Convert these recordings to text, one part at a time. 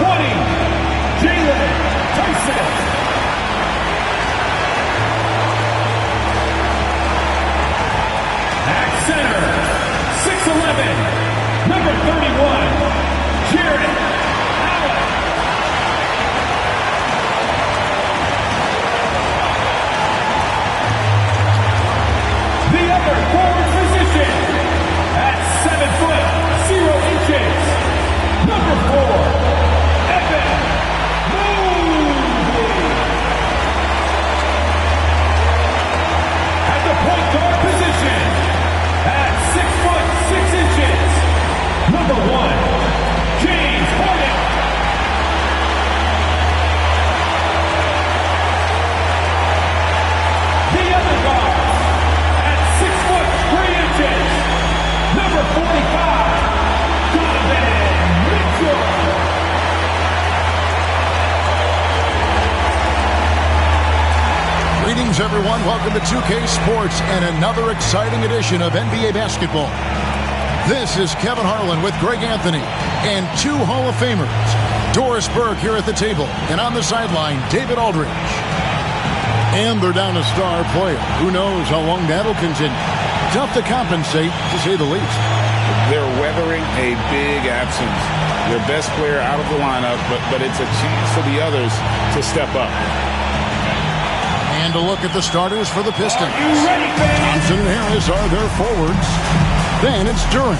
Jalen Tyson. At center, 6'11", number 31, Jared Allen. The other forward position, at 7 foot, 0 inches, number 4, Evan Mobley. At the point guard position, at 6 foot 6 inches, number 1, James Harden. The other guard, at 6 foot 3 inches, number 45, Donovan Mitchell. Greetings, everyone. Welcome to 2K Sports and another exciting edition of NBA basketball. This is Kevin Harlan with Greg Anthony and 2 Hall of Famers. Doris Burke here at the table, and on the sideline, David Aldridge. And they're down a star player. Who knows how long that'll continue. Tough to compensate, to say the least. They're weathering a big absence. Their best player out of the lineup, but it's a chance for the others to step up. And a look at the starters for the Pistons. Thompson and Harris are their forwards. Then it's Durant.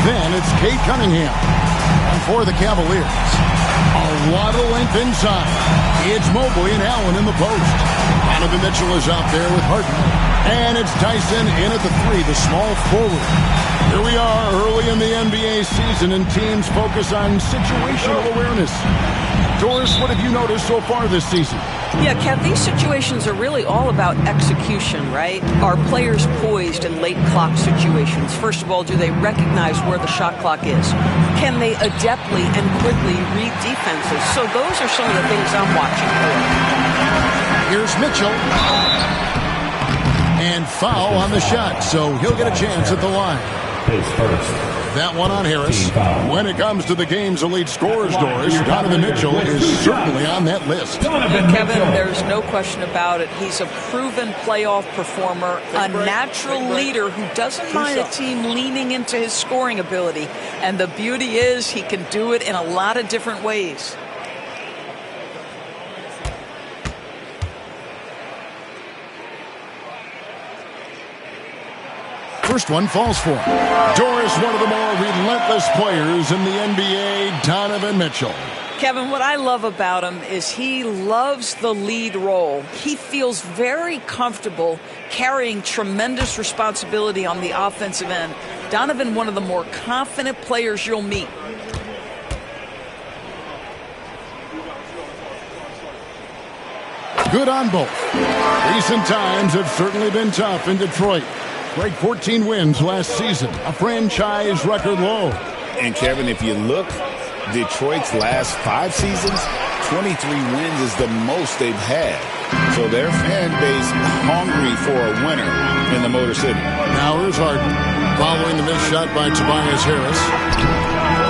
Then it's Cade Cunningham. And for the Cavaliers, a lot of length inside. It's Mobley and Allen in the post. Donovan Mitchell is out there with Harden. And it's Tyson in at the 3, the small forward. Here we are early in the NBA season, and teams focus on situational awareness. Doris, what have you noticed so far this season? Yeah, Kev, these situations are really all about execution, right? Are players poised in late clock situations? First of all, do they recognize where the shot clock is? Can they adeptly and quickly read defenses? So those are some of the things I'm watching for. Here's Mitchell. And foul on the shot, so he'll get a chance at the line. That one on Harris. When it comes to the game's elite scorers, Doris, Donovan Mitchell is certainly on that list. Kevin, there's no question about it. He's a proven playoff performer, a natural leader who doesn't mind a team leaning into his scoring ability. And the beauty is he can do it in a lot of different ways. First one falls for him. Doris, one of the more relentless players in the NBA, Donovan Mitchell. Kevin, what I love about him is he loves the lead role. He feels very comfortable carrying tremendous responsibility on the offensive end. Donovan, one of the more confident players you'll meet. Good on both. Recent times have certainly been tough in Detroit. Break 14 wins last season, a franchise record low. And Kevin, if you look, Detroit's last 5 seasons, 23 wins is the most they've had. So their fan base hungry for a winner in the Motor City. Now here's Harden, following the missed shot by Tobias Harris.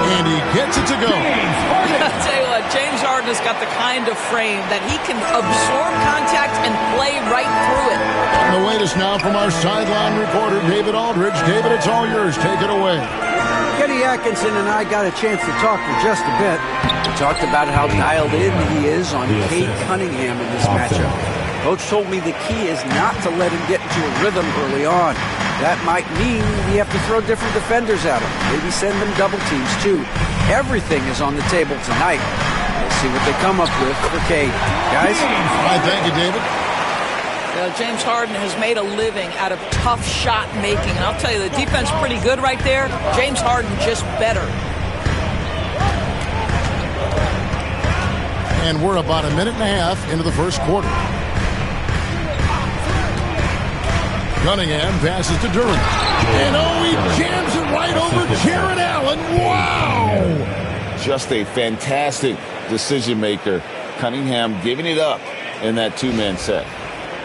And he gets it to go. I'll tell you what, James Harden has got the kind of frame that he can absorb contact and play right through it. And the latest now from our sideline reporter, David Aldridge. David, it's all yours. Take it away. Kenny Atkinson and I got a chance to talk for just a bit. We talked about how dialed in he is on Cade Cunningham in this matchup. Coach told me the key is not to let him get into a rhythm early on. That might mean we have to throw different defenders at him. Maybe send them double teams, too. Everything is on the table tonight. We'll see what they come up with for Cade. Guys? All right, thank you, David. James Harden has made a living out of tough shot making. And I'll tell you, the defense pretty good right there. James Harden just better. And we're about a minute and a half into the first quarter. Cunningham passes to Durant. And he jams it right over Jared Allen. Wow! Just a fantastic decision maker. Cunningham giving it up in that 2-man set.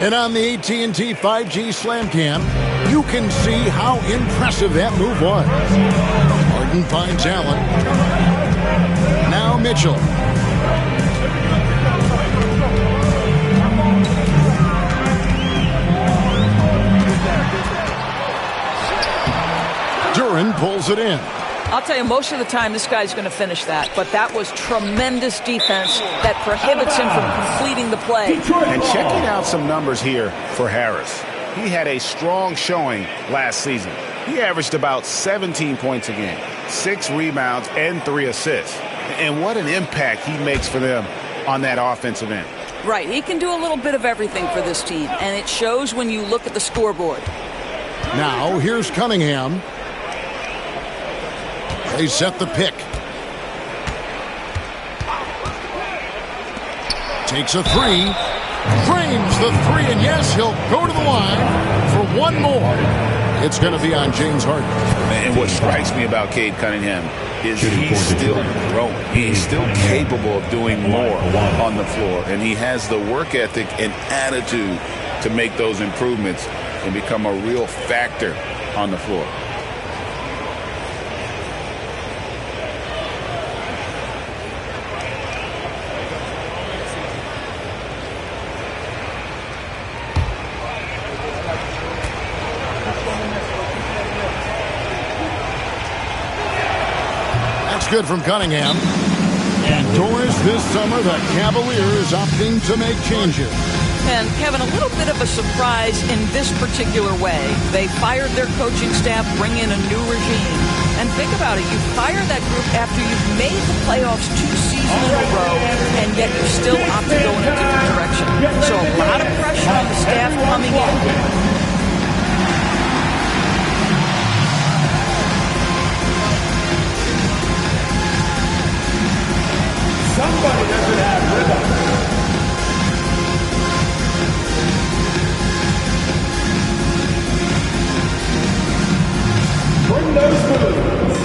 And on the AT&T 5G Slam Cam, you can see how impressive that move was. Harden finds Allen. Now Mitchell. Duren pulls it in. I'll tell you, most of the time this guy's going to finish that, but that was tremendous defense that prohibits him from completing the play. And checking out some numbers here for Harris. He had a strong showing last season. He averaged about 17 points a game, 6 rebounds, and 3 assists. And what an impact he makes for them on that offensive end. Right, he can do a little bit of everything for this team, and it shows when you look at the scoreboard. Now, here's Cunningham. They set the pick. Takes a three. Frames the three, and yes, he'll go to the line for one more. It's going to be on James Harden. And what strikes me about Cade Cunningham is he's still growing. He's still capable of doing more on the floor, and he has the work ethic and attitude to make those improvements and become a real factor on the floor. Good from Cunningham. And Doris, this summer, the Cavaliers opting to make changes. And, Kevin, a little bit of a surprise in this particular way. They fired their coaching staff, bring in a new regime. And think about it. You fire that group after you've made the playoffs 2 seasons in a row, and yet you still opt to go in a different direction. So a lot of pressure on the staff coming in. Somebody doesn't have rhythm. Bring those moves.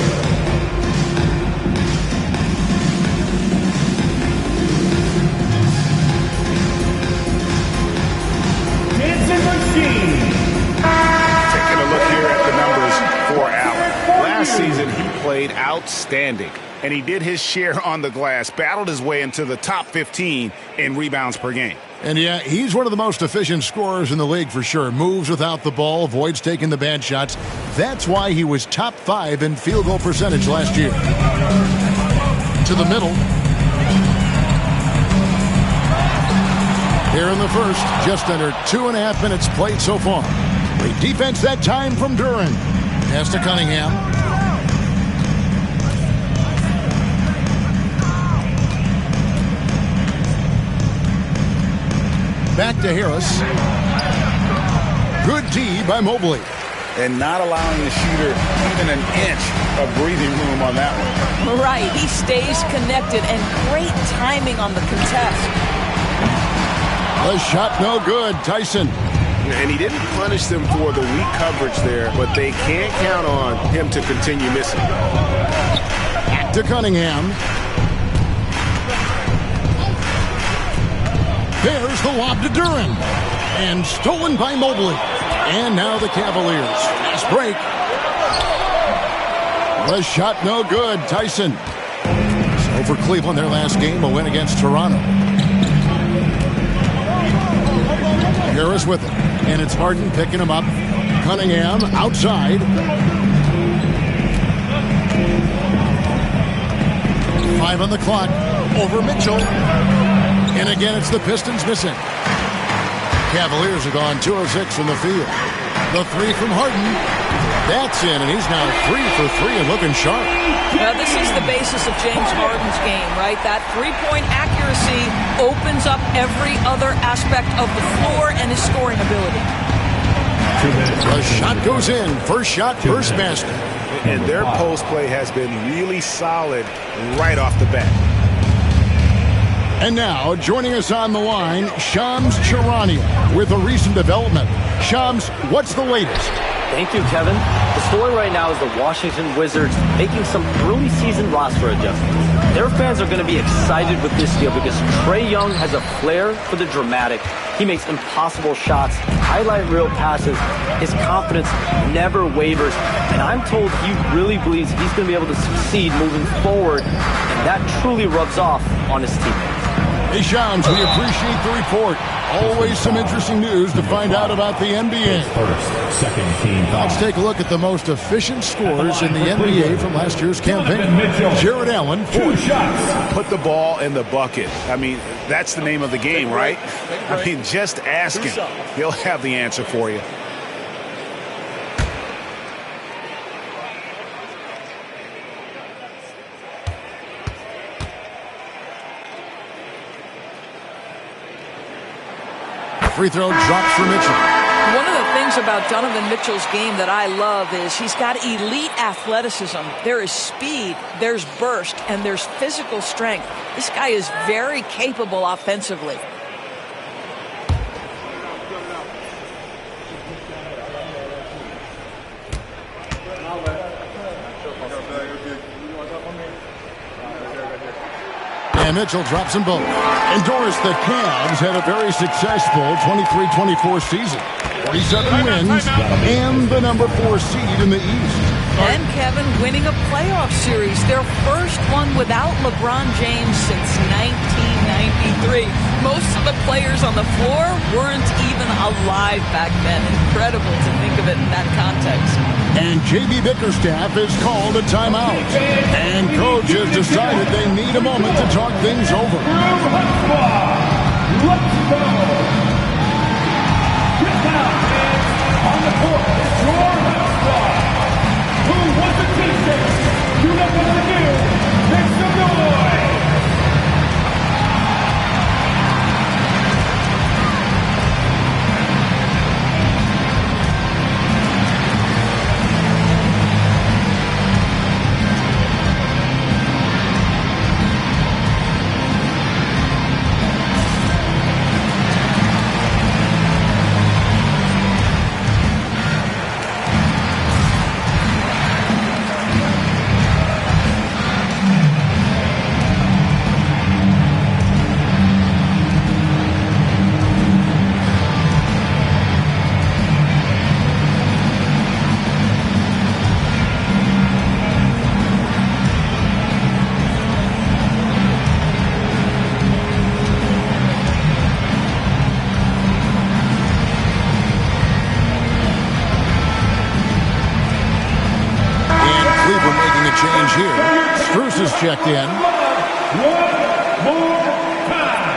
Dancing machine. Taking a look here at the numbers for Allen. Last season, he played outstanding. And he did his share on the glass, battled his way into the top 15 in rebounds per game. And yeah, he's one of the most efficient scorers in the league for sure. Moves without the ball, avoids taking the bad shots. That's why he was top 5 in field goal percentage last year. To the middle. Here in the first, just under 2.5 minutes played so far. Great defense that time from Duren. Pass to Cunningham. Back to Harris. Good D by Mobley. And not allowing the shooter even an inch of breathing room on that one. Right, he stays connected, and great timing on the contest. The shot no good, Tyson. And he didn't punish them for the weak coverage there, but they can't count on him to continue missing. Back to Cunningham. There's the lob to Duren. And stolen by Mobley. And now the Cavaliers. Fast break. The shot no good. Tyson. So for Cleveland, their last game, a win against Toronto. Harris with it. And it's Harden picking him up. Cunningham outside. 5 on the clock. Over Mitchell. And again, it's the Pistons missing. Cavaliers have gone 2 of 6 from the field. The three from Harden. That's in, and he's now 3 for 3 and looking sharp. Now, this is the basis of James Harden's game, right? That three-point accuracy opens up every other aspect of the floor and his scoring ability. The shot goes in. First shot, first basket. And their post play has been really solid right off the bat. And now, joining us on the line, Shams Charania with a recent development. Shams, what's the latest? Thank you, Kevin. The story right now is the Washington Wizards making some early season roster adjustments. Their fans are going to be excited with this deal because Trae Young has a flair for the dramatic. He makes impossible shots, highlight reel passes. His confidence never wavers. And I'm told he really believes he's going to be able to succeed moving forward. And that truly rubs off on his teammates. Hey, Shams, we appreciate the report. Always some interesting news to find out about the NBA. First, second team foul. Let's take a look at the most efficient scorers in the NBA from last year's campaign. Jared Allen, 2 shots. Put the ball in the bucket. I mean, that's the name of the game, right? I mean, just ask him. He'll have the answer for you. Free throw drops for Mitchell. One of the things about Donovan Mitchell's game that I love is he's got elite athleticism. There is speed, there's burst, and there's physical strength. This guy is very capable offensively. And Mitchell drops them both. Endorse, the Cavs had a very successful 23-24 season. 47 wins and the number 4 seed in the East. And Kevin winning a playoff series, their first one without LeBron James since 1993. Most of the players on the floor weren't even alive back then. Incredible to think of it in that context. And J.B. Bickerstaff has called a timeout. And coach has decided they need a moment to talk things over. Let's go. Get down, fans. On the court, it's your house squad. Who wants the T-shirts? You know what to do. Make some noise. Change here. Strus is checked in. One more time.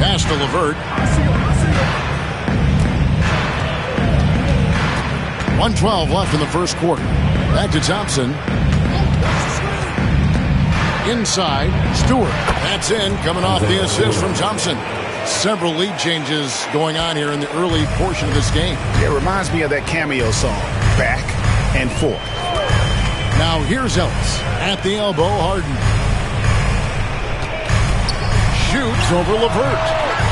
Pass to LeVert. 1:12 left in the first quarter. Back to Thompson. Inside, Stewart. That's in, coming off the assist from Thompson. Several lead changes going on here in the early portion of this game. It reminds me of that cameo song, Back and Forth. Now here's Ellis. At the elbow, Harden. Shoots over LeVert.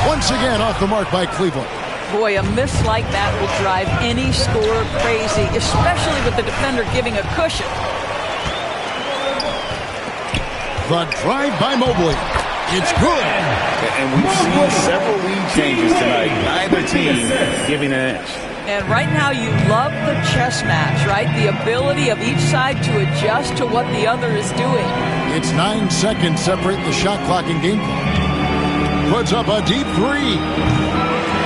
Once again off the mark by Cleveland. Boy, a miss like that will drive any scorer crazy, especially with the defender giving a cushion. The drive by Mobley. It's good. And we've seen several lead changes tonight. Neither team giving an inch. And right now you love the chess match, right? The ability of each side to adjust to what the other is doing. It's 9 seconds separating the shot clock and game clock. Puts up a deep three.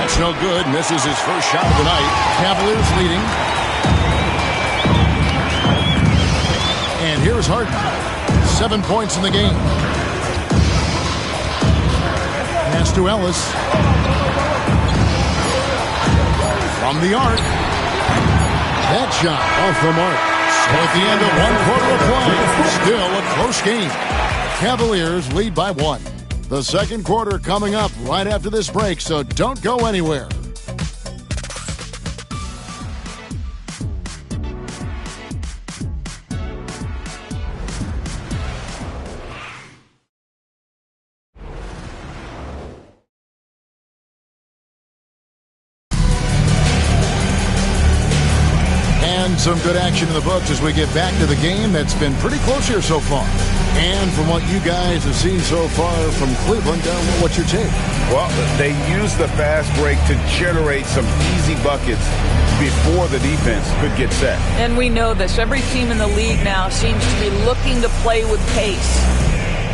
That's no good. Misses his first shot of the night. Cavaliers leading. And here's Harden. 7 points in the game. Pass to Ellis. From the arc. That shot off the mark. So at the end of 1 quarter of play, still a close game. Cavaliers lead by 1. The second quarter coming up right after this break, so don't go anywhere. And some good action in the books as we get back to the game that's been pretty close here so far. And from what you guys have seen so far from Cleveland, what's your take? Well, they use the fast break to generate some easy buckets before the defense could get set. And we know this. Every team in the league now seems to be looking to play with pace.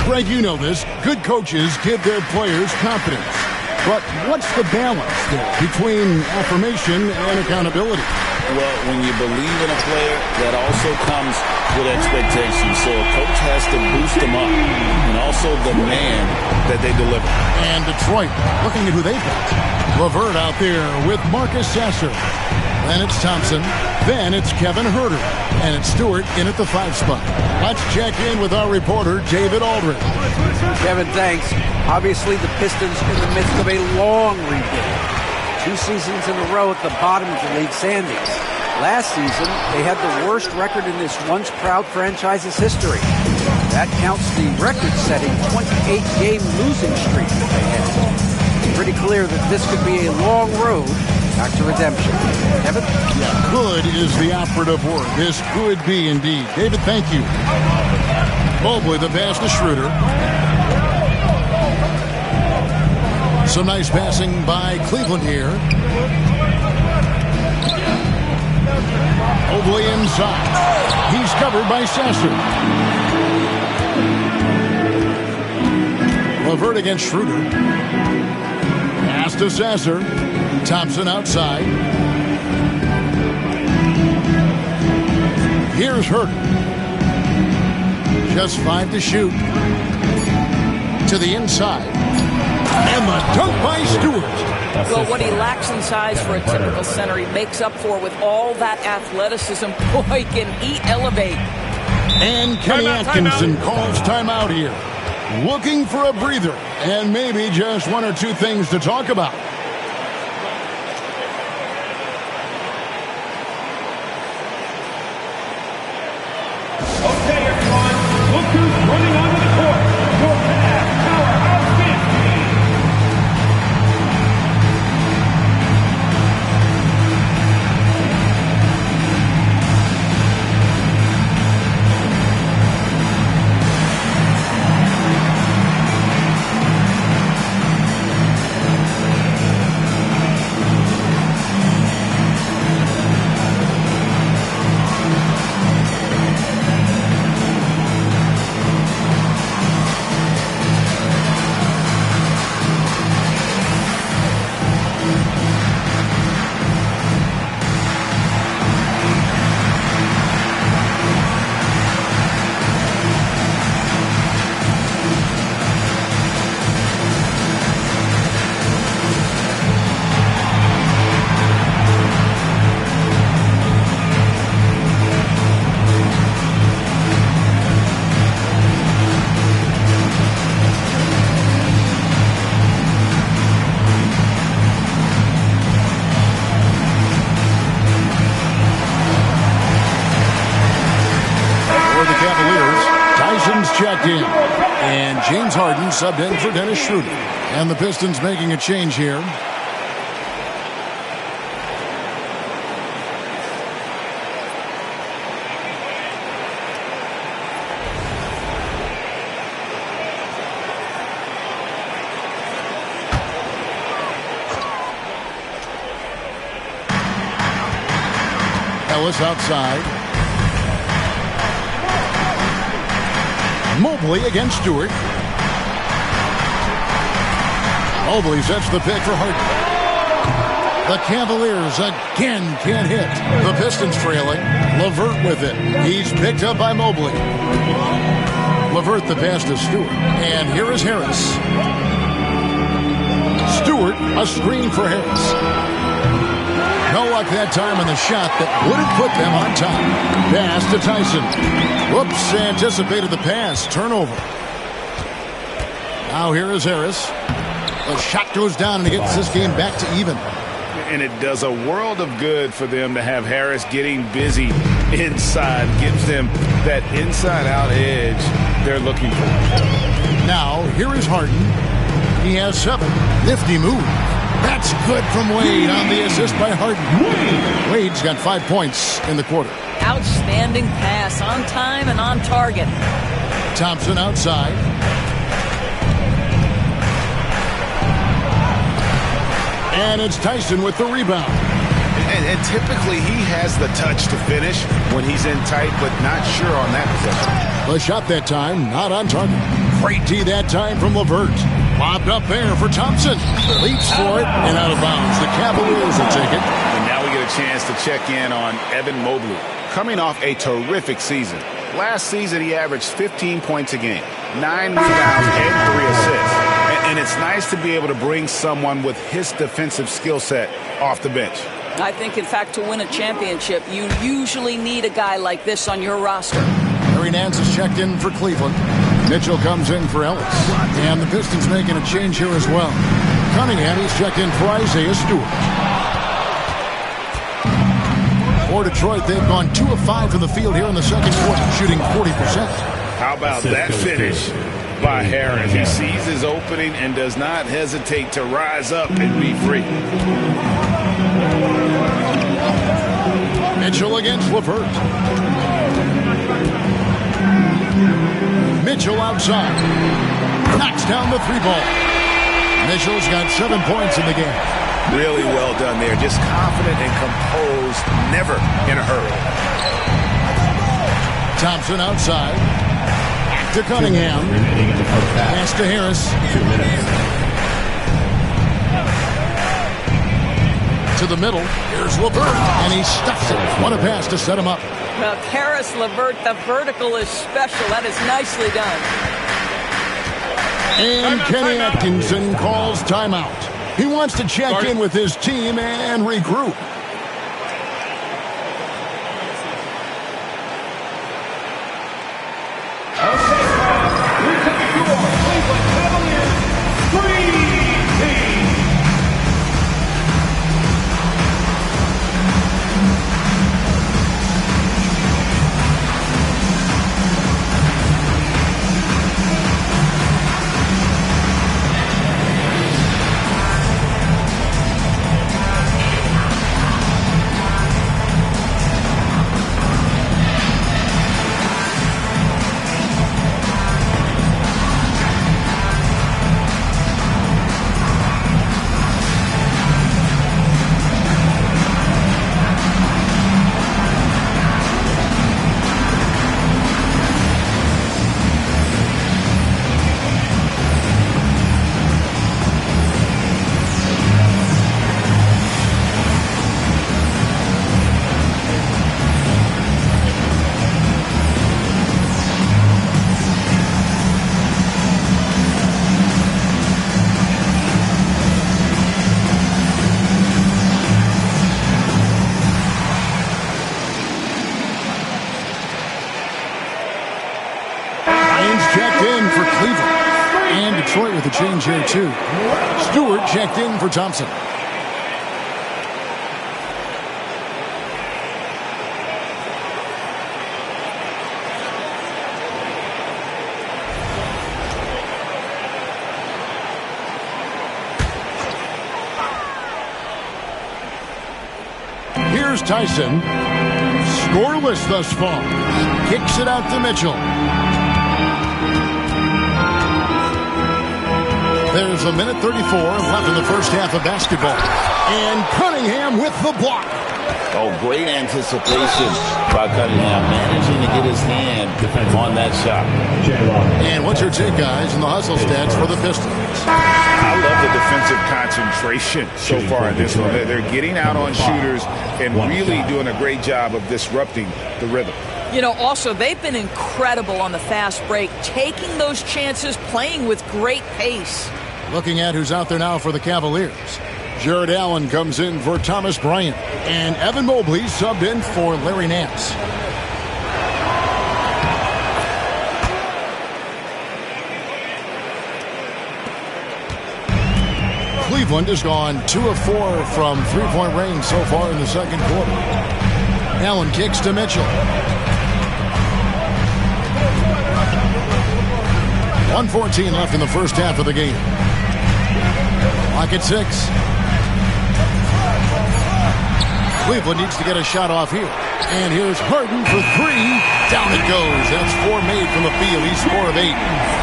Greg, you know this. Good coaches give their players confidence. But what's the balance there between affirmation and accountability? Well, when you believe in a player, that also comes with expectations. So a coach has to boost them up and also demand that they deliver. And Detroit, looking at who they've got. LeVert out there with Marcus Sasser. Then it's Thompson. Then it's Kevin Huerter. And it's Stewart in at the 5 spot. Let's check in with our reporter, David Aldridge. Kevin, thanks. Obviously, the Pistons in the midst of a long rebuild. 2 seasons in a row at the bottom of the league standings. Last season, they had the worst record in this once-proud franchise's history. That counts the record-setting 28-game losing streak that they had. It's pretty clear that this could be a long road back to redemption. Kevin? Yeah, good is the operative word. This could be indeed. David, thank you. Mobley, the pass to Schroeder. Some nice passing by Cleveland here. Mobley inside. He's covered by Sasser. LeVert against Schroeder. Pass to Sasser. Thompson outside. Here's Huerter. Just 5 to shoot. To the inside. And the dunk by Stewart. Well, what he lacks in size for a typical center, he makes up for with all that athleticism. Boy, can he elevate. And Kenny Atkinson calls timeout here. Looking for a breather and maybe just 1 or 2 things to talk about. Okay, everyone, look who's running onto the court. Your Cavs powerhouse team. Checked in. And James Harden subbed in for Dennis Schroeder. And the Pistons making a change here. Ellis outside. Mobley against Stewart. Mobley sets the pick for Harden. The Cavaliers again can't hit. The Pistons trailing. LeVert with it. He's picked up by Mobley. LeVert the pass to Stewart. And here is Harris. Stewart, a screen for Harris. No luck that time on the shot that would have put them on top. Pass to Tyson. Whoops, anticipated the pass. Turnover. Now here is Harris. The shot goes down and he gets this game back to even. And it does a world of good for them to have Harris getting busy inside. Gives them that inside-out edge they're looking for. Now here is Harden. He has 7. Nifty move. That's good from Wade on the assist by Harden. Wade's got 5 points in the quarter. Outstanding pass, on time and on target. Thompson outside. And it's Tyson with the rebound. And typically he has the touch to finish when he's in tight, but not sure on that possession. The shot that time, not on target. Great D that time from LeVert. Lobbed up there for Thompson. Leaps for it and out of bounds. The Cavaliers will take it. And now we get a chance to check in on Evan Mobley. Coming off a terrific season. Last season he averaged 15 points a game, 9 rebounds and 3 assists. And it's nice to be able to bring someone with his defensive skill set off the bench. I think, in fact, to win a championship, you usually need a guy like this on your roster. Larry Nance is checked in for Cleveland. Mitchell comes in for Ellis. And the Pistons making a change here as well. Cunningham is checked in for Isaiah Stewart. For Detroit, they've gone 2 of 5 from the field here in the second quarter, shooting 40%. How about that finish by Harris? He sees his opening and does not hesitate to rise up and be free. Mitchell against LeVert. Mitchell outside. Knocks down the 3-ball. Mitchell's got 7 points in the game. Really well done there. Just confident and composed, never in a hurry. Thompson outside. To Cunningham. Pass to Harris. 2 minutes. To the middle. Here's LeVert. And he stuffs it. What a pass to set him up. Well, Harris LeVert, the vertical is special. That is nicely done. And Kenny Atkinson calls timeout. He wants to check in with his team and regroup. Detroit with a change here, too. Stewart checked in for Thompson. Here's Tyson. Scoreless thus far. Kicks it out to Mitchell. There's a minute 34 left in the first half of basketball. And Cunningham with the block. Oh, great anticipation by Cunningham, managing to get his hand on that shot. And what's your take, guys, in the hustle stats for the Pistons? I love the defensive concentration so far in this one. They're getting out on shooters and really doing a great job of disrupting the rhythm. You know, also, they've been incredible on the fast break, taking those chances, playing with great pace. Looking at who's out there now for the Cavaliers. Jared Allen comes in for Thomas Bryant. And Evan Mobley subbed in for Larry Nance. Cleveland has gone 2 of 4 from three-point range so far in the second quarter. Allen kicks to Mitchell. 1:14 left in the first half of the game. Clock at 6. Cleveland needs to get a shot off here. And here's Harden for three. Down it goes. That's 4 made from the field. He's 4 of 8.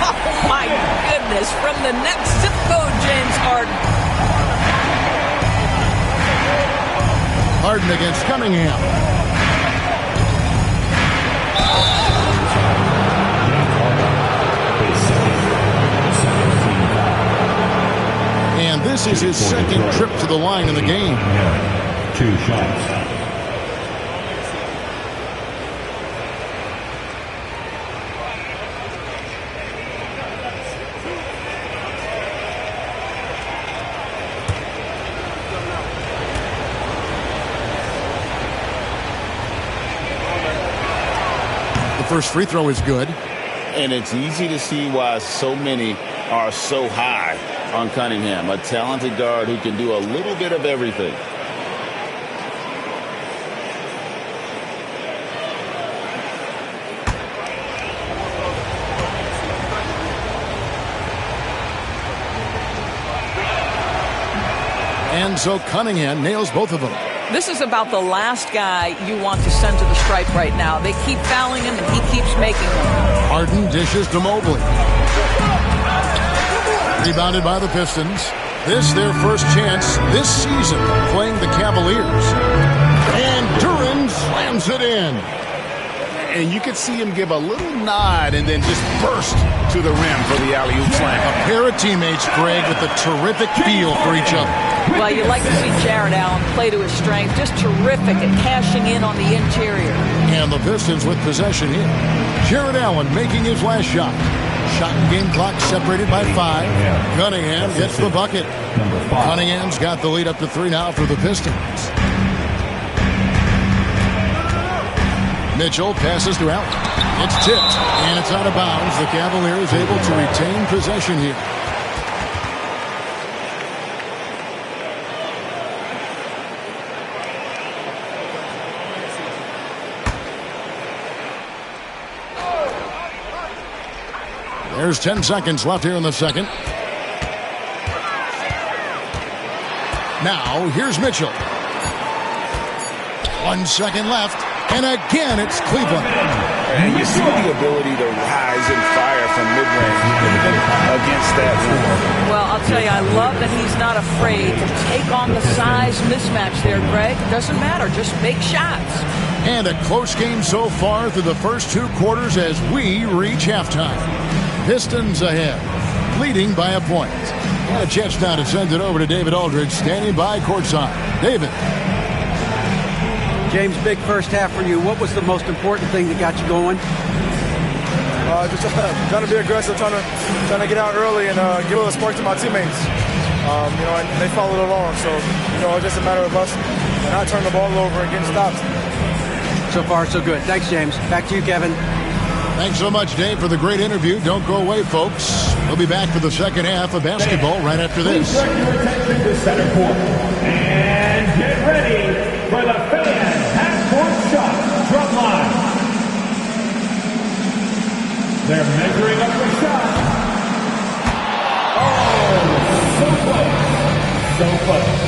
Oh, my goodness. From the next zip code, James Harden. Harden against Cunningham. And this is his second trip to the line in the game. 2 shots. First free throw is good. And it's easy to see why so many are so high on Cunningham, a talented guard who can do a little bit of everything. And so Cunningham nails both of them. This is about the last guy you want to send to the stripe right now. They keep fouling him, and he keeps making them. Harden dishes to Mobley. Rebounded by the Pistons. This their first chance this season playing the Cavaliers. And Duran slams it in. And you could see him give a little nod and then just burst to the rim for the alley-oop slam. A pair of teammates, Greg, with a terrific feel for each other. Well, you like to see Jarrett Allen play to his strength. Just terrific at cashing in on the interior. And the Pistons with possession here. Jarrett Allen making his last shot. Shot and game clock separated by 5. Cunningham gets the bucket. Cunningham's got the lead up to 3 now for the Pistons. Mitchell passes to Allen. It's tipped, and it's out of bounds. The Cavaliers able to retain possession here. There's 10 seconds left here in the second. Now, here's Mitchell. 1 second left. And again, it's Cleveland. And you see the ability to rise and fire from mid-range against that rule. Well, I'll tell you, I love that he's not afraid to take on the size mismatch there, Greg. Doesn't matter. Just make shots. And a close game so far through the first 2 quarters as we reach halftime. Pistons ahead, leading by a point. And a chance now to send it over to David Aldridge, standing by courtside. David. James, big first half for you. What was the most important thing that got you going? Just trying to be aggressive, trying to get out early and give a little spark to my teammates. And they followed along. So, it's just a matter of us and not turning the ball over and getting stops. So far, so good. Thanks, James. Back to you, Kevin. Thanks so much, Dave, for the great interview. Don't go away, folks. We'll be back for the second half of basketball right after this. Please direct your attention to center court. And get ready for the fans half-court shot drum line. They're measuring up the shot. Oh, so close. So close.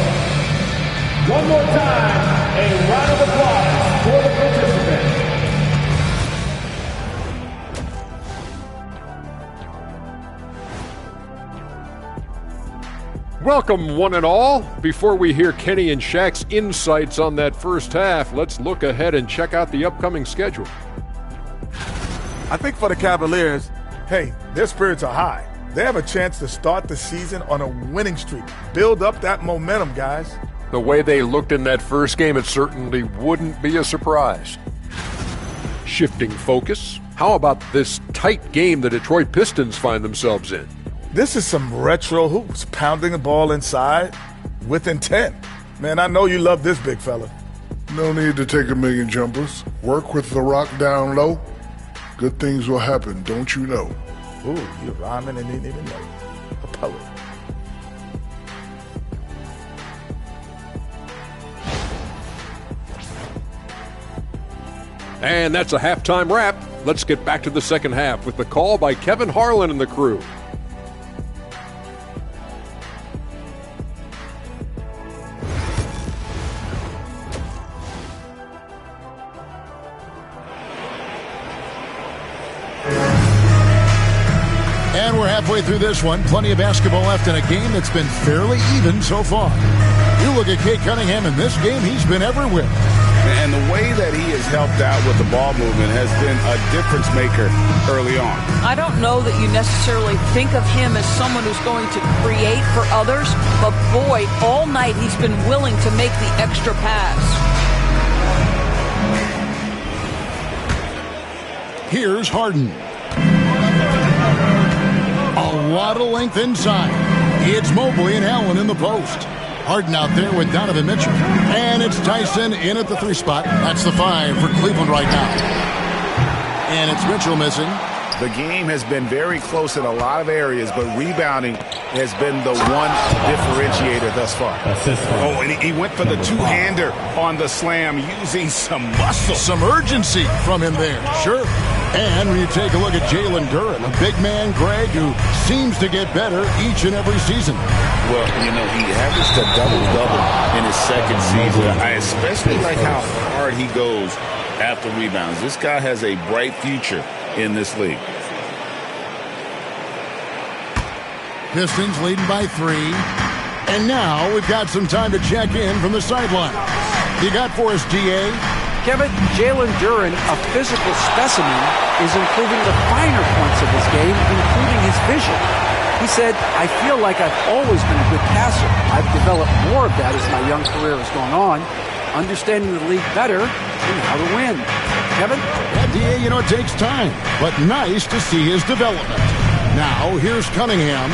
One more time, a round of applause for the participants. Welcome, one and all. Before we hear Kenny and Shaq's insights on that first half, let's look ahead and check out the upcoming schedule. I think for the Cavaliers, hey, their spirits are high. They have a chance to start the season on a winning streak. Build up that momentum, guys. The way they looked in that first game, it certainly wouldn't be a surprise. Shifting focus, how about this tight game the Detroit Pistons find themselves in? This is some retro hoops, pounding the ball inside with intent. Man, I know you love this big fella. No need to take a million jumpers. Work with the rock down low. Good things will happen, don't you know? Ooh, you're rhyming and didn't even know. A poet. And that's a halftime wrap. Let's get back to the second half with the call by Kevin Harlan and the crew. we're halfway through this one. Plenty of basketball left in a game that's been fairly even so far. You look at Cade Cunningham in this game, he's been everywhere. And the way that he has helped out with the ball movement has been a difference maker early on. I don't know that you necessarily think of him as someone who's going to create for others, but boy, all night he's been willing to make the extra pass. Here's Harden. A lot of length inside. It's Mobley and Allen in the post. Harden out there with Donovan Mitchell. And it's Tyson in at the 3 spot. That's the 5 for Cleveland right now. And it's Mitchell missing. The game has been very close in a lot of areas, but rebounding has been the one differentiator thus far. Oh, and he went for the two-hander on the slam using some muscle. Some urgency from him there, sure. And when you take a look at Jalen Duren, a big man, Greg, who seems to get better each and every season. Well, you know, he averaged a double-double in his second season. I especially like how hard he goes after rebounds. This guy has a bright future in this league. Pistons leading by 3. And now we've got some time to check in from the sideline. You got for us, DA? Kevin, Jalen Duren, a physical specimen, is improving the finer points of his game, including his vision. He said, I feel like I've always been a good passer. I've developed more of that as my young career has gone on, understanding the league better and how to win. Kevin? Yeah, DA, you know, it takes time, but nice to see his development. Now, here's Cunningham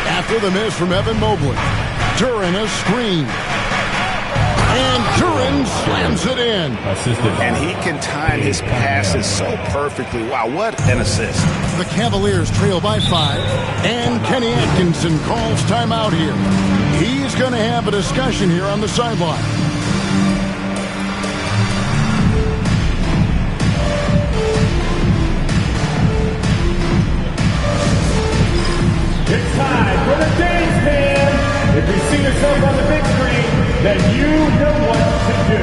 after the miss from Evan Mobley. Duren a screen. And Duren slams it in. And he can time his passes so perfectly. Wow, what an assist. The Cavaliers trail by 5. And Kenny Atkinson calls timeout here. He's going to have a discussion here on the sideline. It's time for the dance pan. If you see yourself on the big screen, then you know what to do.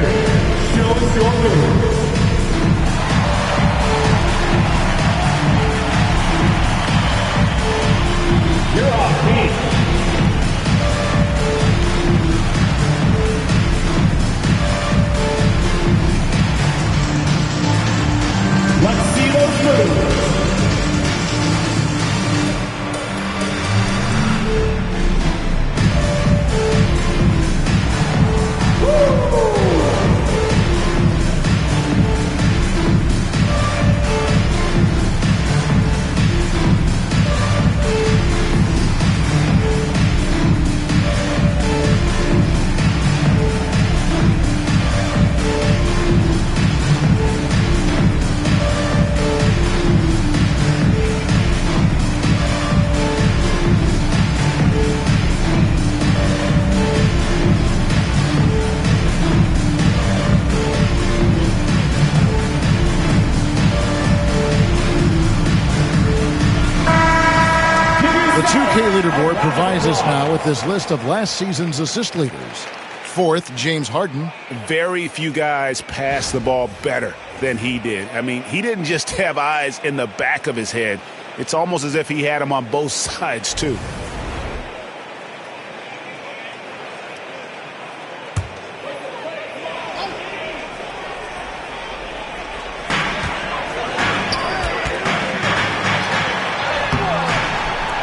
Show us your moves. You're off beat. Let's see those moves. The 2K leaderboard provides us now with this list of last season's assist leaders. 4th, James Harden. Very few guys pass the ball better than he did. I mean, he didn't just have eyes in the back of his head. It's almost as if he had them on both sides, too.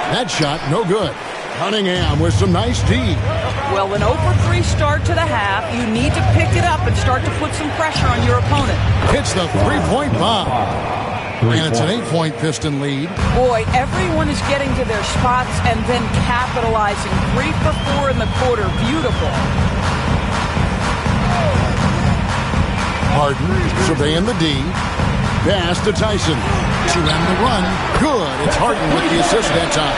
That shot, no good. Cunningham with some nice D. Well, an 0-for-3 start to the half. You need to pick it up and start to put some pressure on your opponent. Hits the three-point bomb. And it's an 8-point Piston lead. Boy, everyone is getting to their spots and then capitalizing. 3 for 4 in the quarter. Beautiful. Harden surveying the D. Pass to Tyson. To end the run. Good. It's Harden with the assist that time.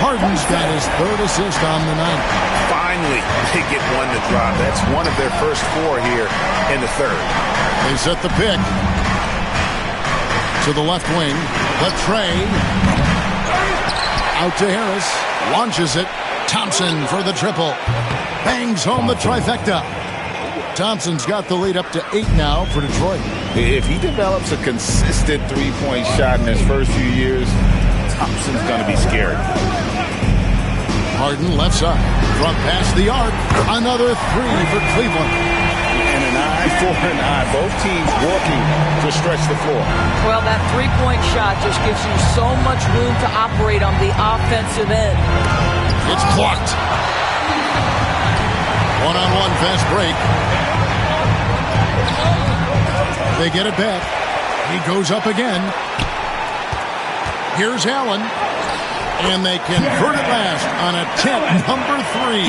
Harden's got his 3rd assist on the night. Finally, they get one to drop. That's one of their first 4 here in the 3rd. They set the pick. To the left wing. The tray. Out to Harris. Launches it. Thompson for the triple. Bangs home the trifecta. Thompson's got the lead up to 8 now for Detroit. If he develops a consistent three-point shot in his first few years, Thompson's going to be scary. Harden left side. Front past the arc. Another three for Cleveland. And an eye for an eye. Both teams working to stretch the floor. Well, that three-point shot just gives you so much room to operate on the offensive end. It's blocked. One-on-one fast break. They get it back. He goes up again. Here's Allen. And they convert it last on attempt number 3.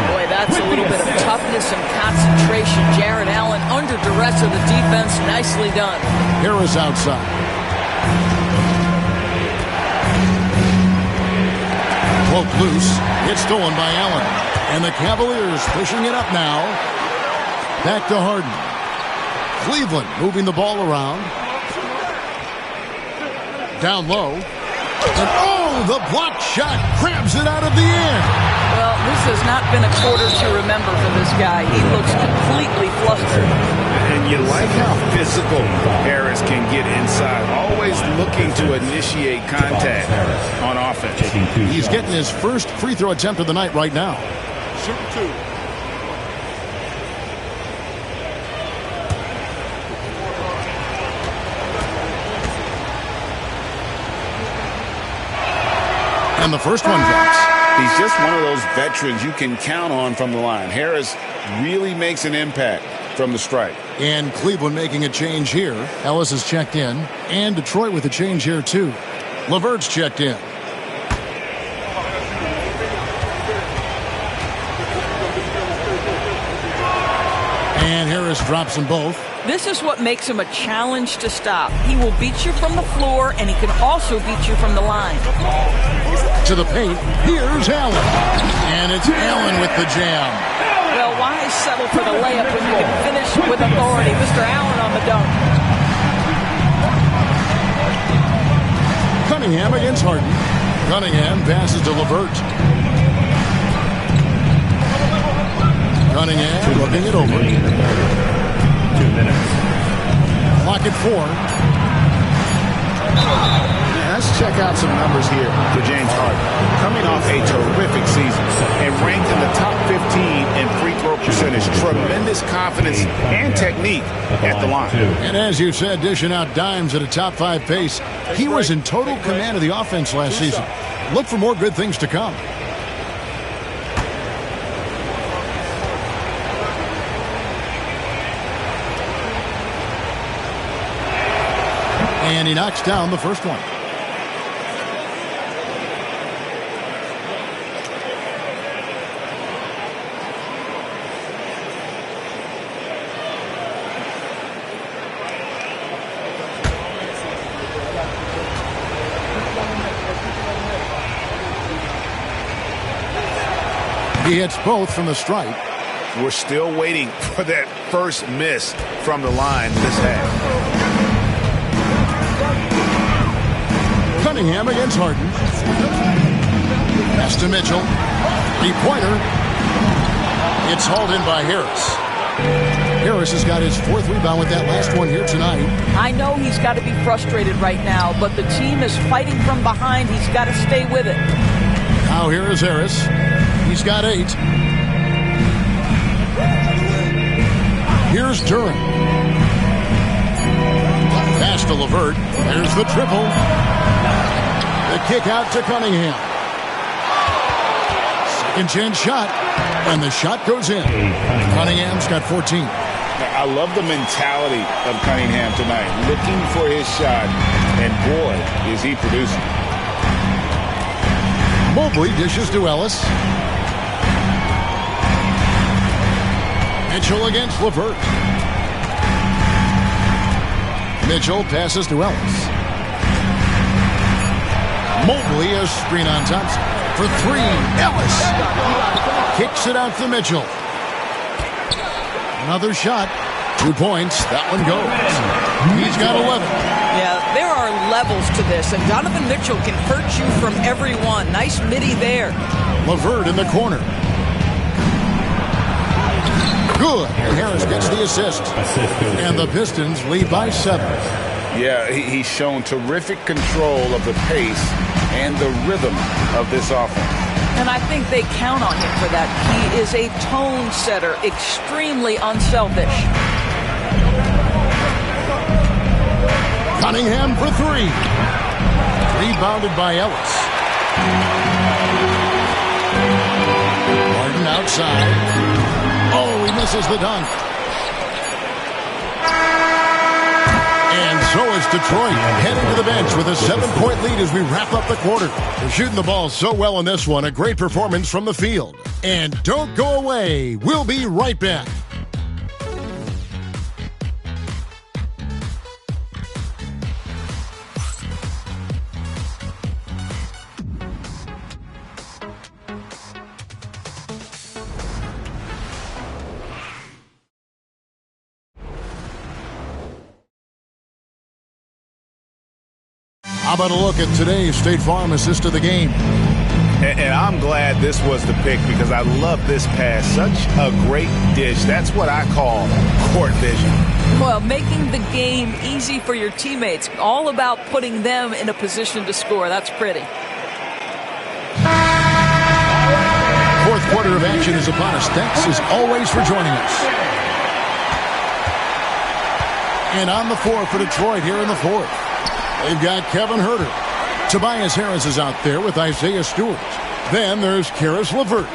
Boy, that's a little bit of toughness and concentration. Jarrett Allen under duress of the defense. Nicely done. Harris outside. Cloak loose. It's stolen by Allen. And the Cavaliers pushing it up now. Back to Harden. Cleveland moving the ball around. Down low. And the block shot grabs it out of the air. Well, this has not been a quarter to remember for this guy. He looks completely flustered. And you like how physical Harris can get inside, always looking to initiate contact on offense. He's getting his first free throw attempt of the night right now. Shoot 2. And the first one drops. He's just one of those veterans you can count on from the line. Harris really makes an impact from the stripe. And Cleveland making a change here. Ellis is checked in. And Detroit with a change here, too. LeVert's checked in. And Harris drops them both. This is what makes him a challenge to stop. He will beat you from the floor, and he can also beat you from the line. To the paint, here's Allen. And it's Allen with the jam. Well, why settle for the layup when you can finish with authority? Mr. Allen on the dunk. Cunningham against Harden. Cunningham passes to LeVert. Cunningham looking it over. 2 minutes. Clock at 4. Let's check out some numbers here for James Harden. Coming off a terrific season and ranked in the top 15 in free throw percentage. Tremendous confidence and technique at the line. And as you said, dishing out dimes at a top 5 pace. He was in total command of the offense last season. Look for more good things to come. And he knocks down the first one. He hits both from the stripe. We're still waiting for that first miss from the line this half. Cunningham against Harden. Pass to Mitchell. 3-pointer. It's hauled in by Harris. Harris has got his 4th rebound with that last one here tonight. I know he's got to be frustrated right now, but the team is fighting from behind. He's got to stay with it. Now here is Harris. He's got 8. Here's Duran. Pass to LeVert. There's the triple. The kick out to Cunningham. Second chance shot. And the shot goes in. Cunningham's got 14. I love the mentality of Cunningham tonight. Looking for his shot. And boy, is he producing. Mobley dishes to Ellis. Mitchell against LeVert. Mitchell passes to Ellis. Mobley a screen on Thompson. For 3, Ellis kicks it out to Mitchell. Another shot. 2 points. That one goes. He's got 11. Yeah, there are levels to this, and Donovan Mitchell can hurt you from every one. Nice midi there. LeVert in the corner. Good. And Harris gets the assist. And the Pistons lead by 7. Yeah, he's shown terrific control of the pace and the rhythm of this offense. And I think they count on him for that. He is a tone setter, extremely unselfish. Cunningham for three. Rebounded by Ellis. Harden outside. Oh, he misses the dunk. And so is Detroit heading to the bench with a 7-point lead as we wrap up the quarter. They're shooting the ball so well in this one. A great performance from the field. And don't go away. We'll be right back. How about a look at today's State Farm assist of the game? And I'm glad this was the pick because I love this pass. Such a great dish. That's what I call court vision. Well, making the game easy for your teammates. All about putting them in a position to score. That's pretty. Fourth quarter of action is upon us. Thanks as always for joining us. And on the floor for Detroit here in the fourth. They've got Kevin Huerter. Tobias Harris is out there with Isaiah Stewart. Then there's Karis LeVert.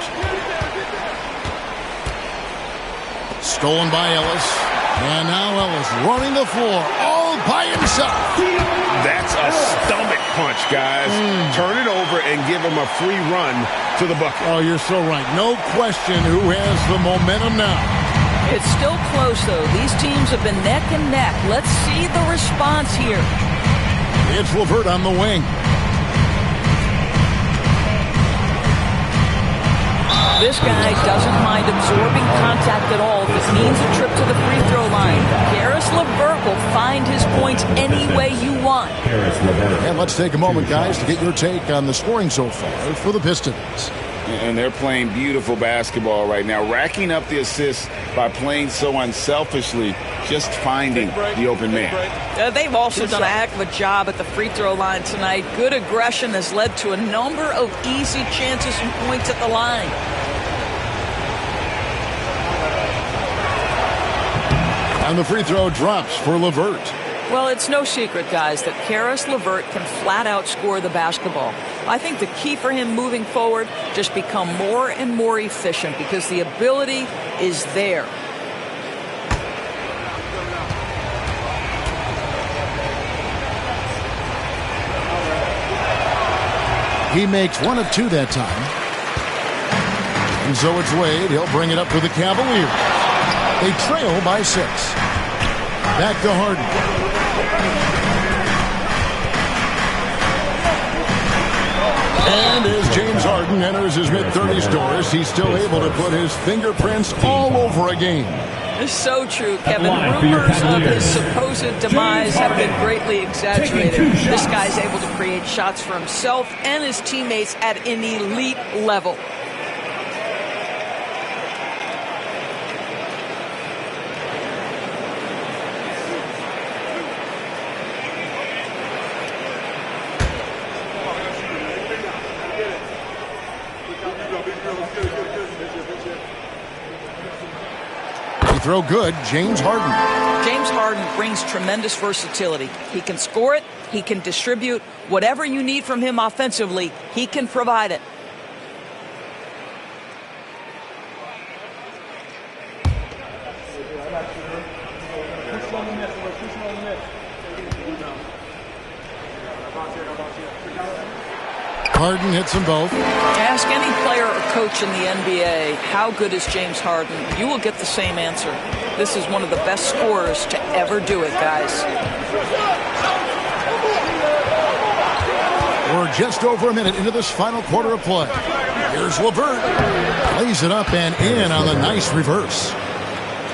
Stolen by Ellis. And now Ellis running the floor all by himself. That's a stomach punch, guys. Turn it over and give him a free run to the bucket. Oh, you're so right. No question who has the momentum now. It's still close, though. These teams have been neck and neck. Let's see the response here. It's LeVert on the wing. This guy doesn't mind absorbing contact at all if it means a trip to the free throw line. Karis LeVert will find his points any way you want. And let's take a moment, guys, to get your take on the scoring so far for the Pistons. And they're playing beautiful basketball right now, racking up the assists by playing so unselfishly, just finding the open man. They've also done a heck of a job at the free throw line tonight. Good aggression has led to a number of easy chances and points at the line. And the free throw drops for LeVert. Well, it's no secret, guys, that Karis LeVert can flat out score the basketball. I think the key for him moving forward, just become more and more efficient because the ability is there. He makes one of two that time. And so it's Wade. He'll bring it up for the Cavaliers. They trail by 6. Back to Harden. And as James Harden enters his mid-30s doors, he's still able to put his fingerprints all over a game. It's so true, Kevin. Rumors of his supposed demise have been greatly exaggerated. This guy's able to create shots for himself and his teammates at an elite level. Throw good, James Harden. James Harden brings tremendous versatility. He can score it, he can distribute. Whatever you need from him offensively, he can provide it. Harden hits them both. Ask any player or coach in the NBA, how good is James Harden? You will get the same answer. This is one of the best scorers to ever do it, guys. We're just over a minute into this final quarter of play. Here's LeVert. Lays it up and in on the nice reverse.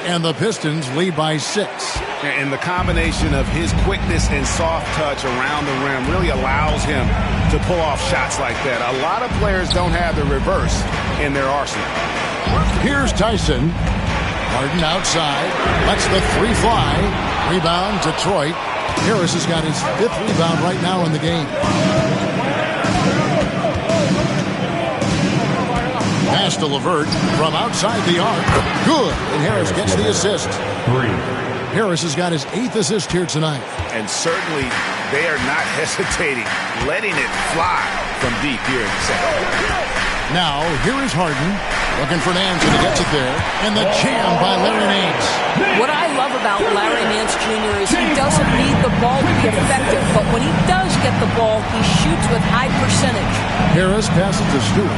And the Pistons lead by 6. And the combination of his quickness and soft touch around the rim really allows him to pull off shots like that. A lot of players don't have the reverse in their arsenal. Here's Tyson. Harden outside. Lets the 3 fly. Rebound, Detroit. Harris has got his 5th rebound right now in the game. Pass to LeVert from outside the arc. Good. And Harris gets the assist. Harris has got his 8th assist here tonight. And certainly they are not hesitating, letting it fly from deep here in the second. Now, here is Harden. Looking for Nance, and he gets it there. And the jam by Larry Nance. What I love about Larry Nance Jr. is he doesn't need the ball to be effective, but when he does get the ball, he shoots with high percentage. Harris passes to Stewart.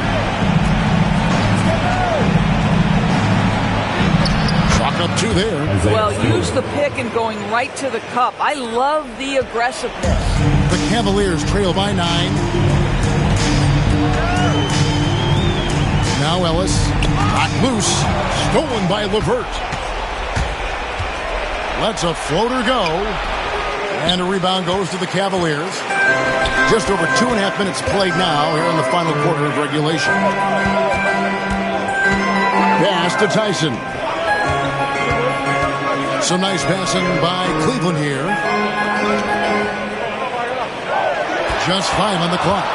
Chalk up 2 there. Well, use the pick and going right to the cup. I love the aggressiveness. The Cavaliers trail by 9. Now Ellis, got loose, stolen by LeVert. Lets a floater go, and a rebound goes to the Cavaliers. Just over 2.5 minutes played now here in the final quarter of regulation. Pass to Tyson. Some nice passing by Cleveland here. Just 5 on the clock.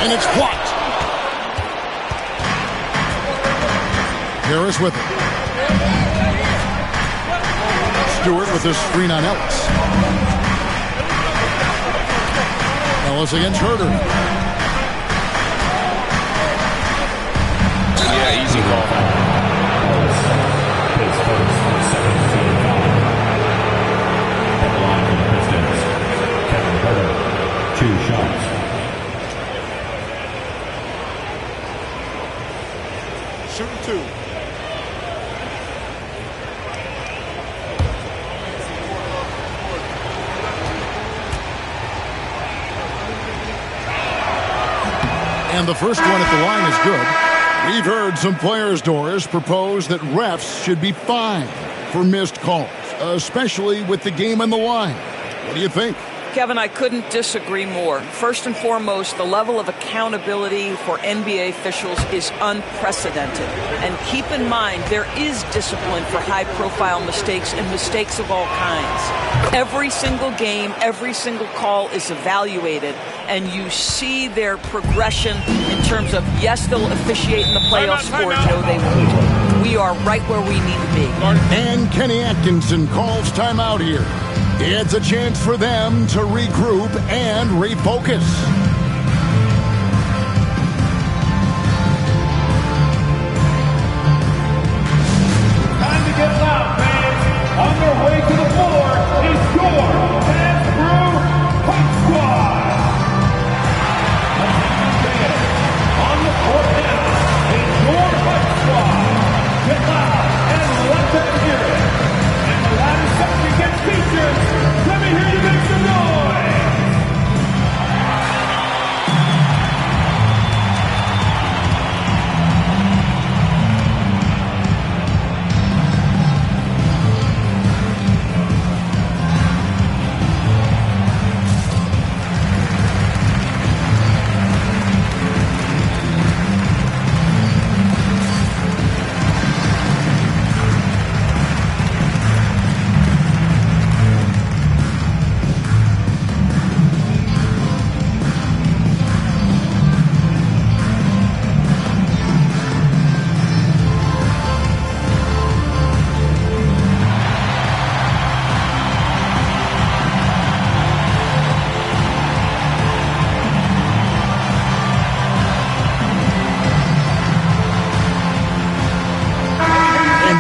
And it's blocked. Harris with it. Stewart with the screen on Ellis. Ellis against Herter. Yeah, easy call. His first 17 foul. At the line for the Pistons, Kevin Herter, 2 shots. Shooting 2. And the first one at the line is good. We've heard some players, Doris, propose that refs should be fined for missed calls, especially with the game on the line. What do you think? Kevin, I couldn't disagree more. First and foremost, the level of accountability for NBA officials is unprecedented. And keep in mind, there is discipline for high-profile mistakes and mistakes of all kinds. Every single game, every single call is evaluated, and you see their progression in terms of, yes, they'll officiate in the playoffs, or no, they won't. We are right where we need to be. And Kenny Atkinson calls timeout here. It's a chance for them to regroup and refocus. Time to get loud, fans. On their way to the floor is your Cavs Crew Fight Squad. On the court now is your Fight Squad. Get loud and let them hear it. And the latter section gets featured. Let me hear you make some noise.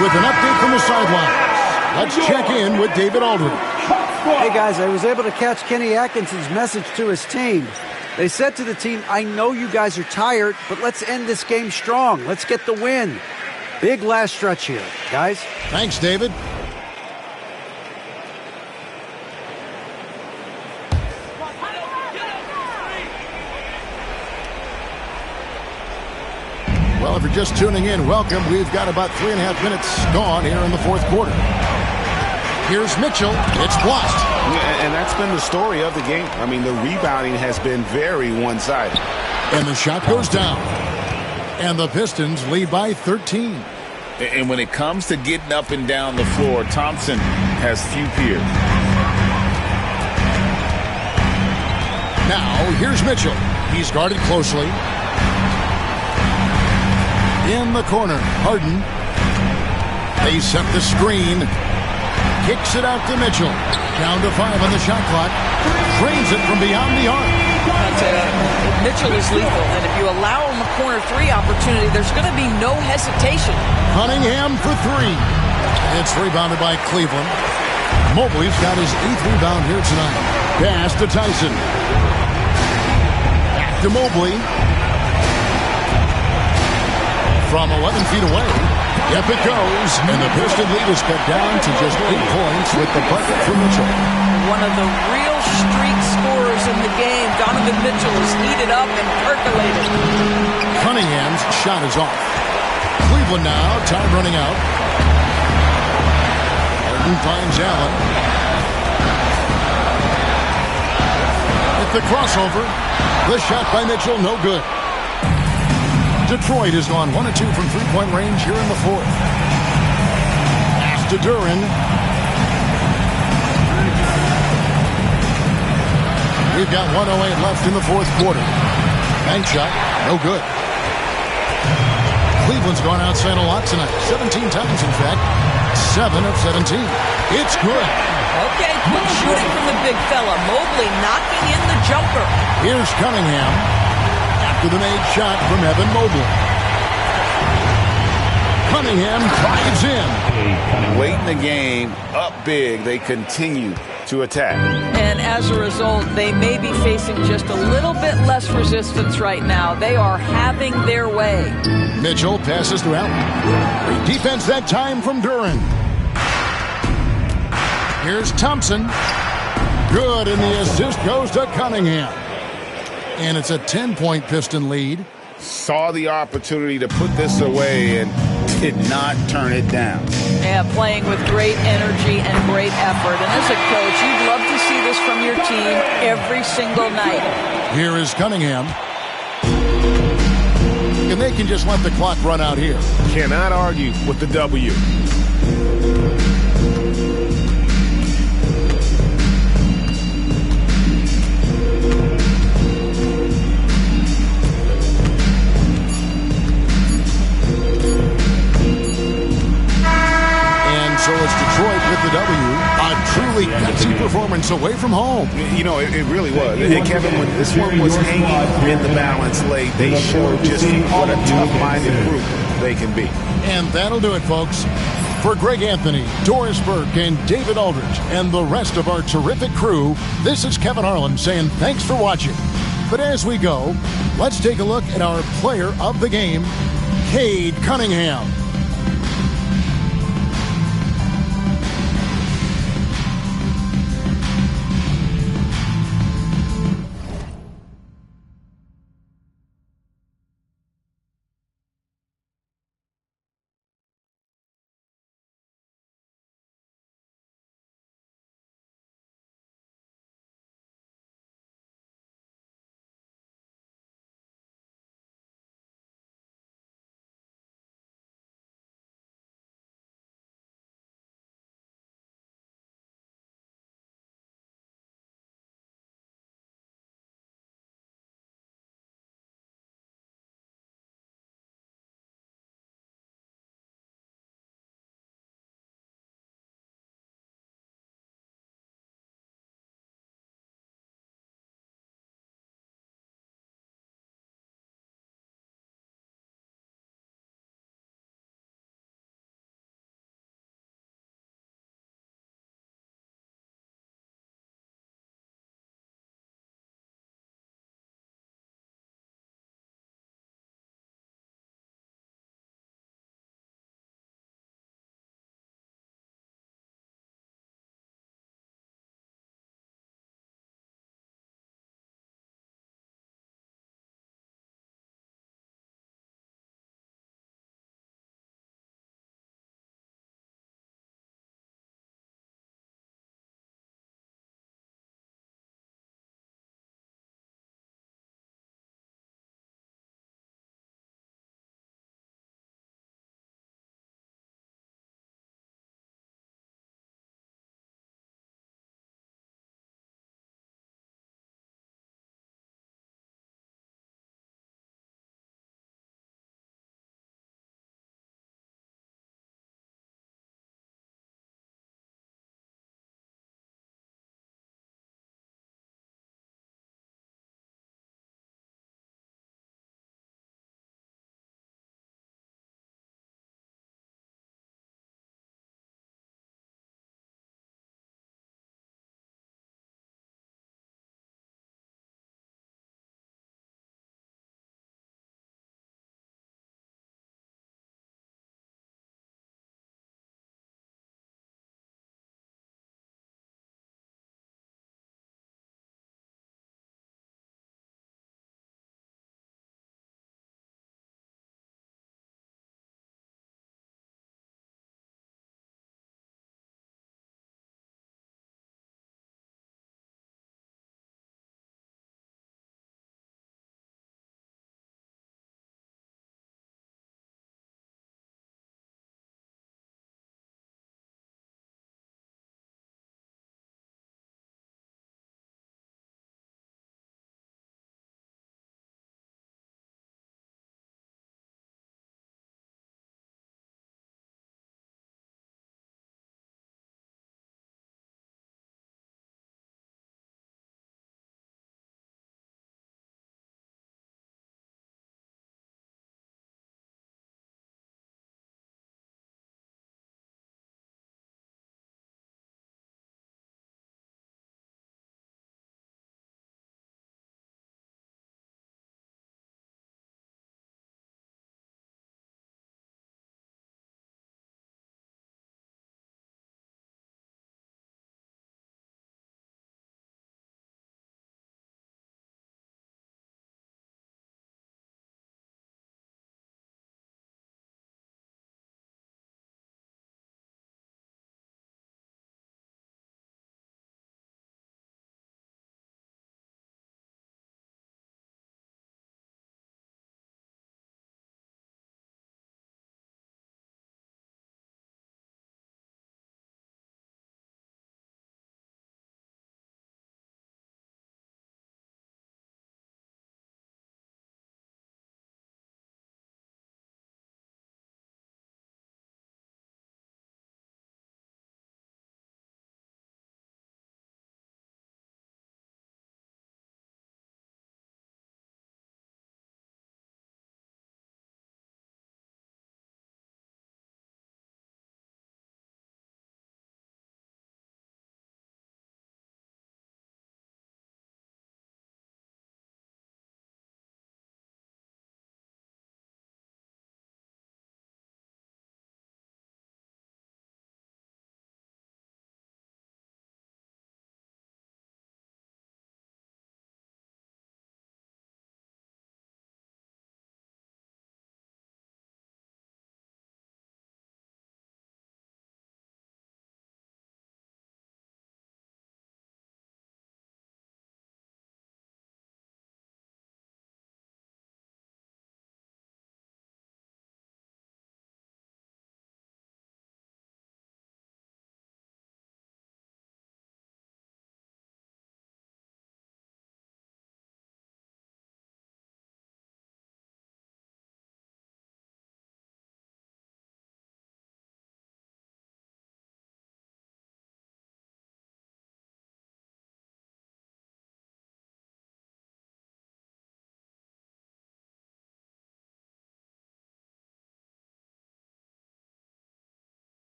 With an update from the sidelines, let's check in with David Aldridge. Hey guys, I was able to catch Kenny Atkinson's message to his team. They said to the team, I know you guys are tired, but let's end this game strong. Let's get the win. Big last stretch here, guys. Thanks, David. Well, if you're just tuning in, welcome. We've got about 3.5 minutes gone here in the fourth quarter. Here's Mitchell. It's blocked. And that's been the story of the game. I mean, the rebounding has been very one-sided. And the shot goes down. And the Pistons lead by 13. And when it comes to getting up and down the floor, Thompson has few peers. Here's Mitchell. He's guarded closely. In the corner, Harden. They set the screen. Kicks it out to Mitchell. Down to 5 on the shot clock. Drains it from beyond the arc. Mitchell is lethal, and if you allow him a corner 3 opportunity, there's going to be no hesitation. Cunningham for 3. It's rebounded by Cleveland. Mobley's got his 8th rebound here tonight. Pass to Tyson. Back to Mobley. From 11 feet away. Yep, it goes. And the Piston lead is cut down to just 8 points with the bucket from Mitchell. One of the real streak scorers in the game. Donovan Mitchell is heated up and percolated. Cunningham's shot is off. Cleveland now, time running out. Harden finds Allen. At the crossover, the shot by Mitchell, no good. Detroit has gone 1 of 2 from three-point range here in the 4th. Pass to Duren. We've got 1:08 left in the 4th quarter. Bank shot, no good. Cleveland's gone outside a lot tonight. 17 times, in fact. 7 of 17. It's good. Okay, quick shooting from the big fella. Mobley knocking in the jumper. Here's Cunningham. After the made shot from Evan Mobley. Cunningham drives in. Late in the game, up big, they continue to attack. And as a result, they may be facing just a little bit less resistance right now. They are having their way. Mitchell passes to Allen. Great defense that time from Duren. Here's Thompson. Good, and the assist goes to Cunningham. And it's a 10-point Piston lead. Saw the opportunity to put this away and did not turn it down. Yeah, playing with great energy and great effort. And as a coach, you'd love to see this from your team every single night. Here is Cunningham. And they can just let the clock run out here. Cannot argue with the W. So it's Detroit with the W. A truly gutsy performance away from home. You know, it really was. And Kevin, when this one was hanging in the balance late, they showed just what a tough-minded group they can be. And that'll do it, folks. For Greg Anthony, Doris Burke, and David Aldridge, and the rest of our terrific crew, this is Kevin Harlan saying thanks for watching. But as we go, let's take a look at our player of the game, Cade Cunningham.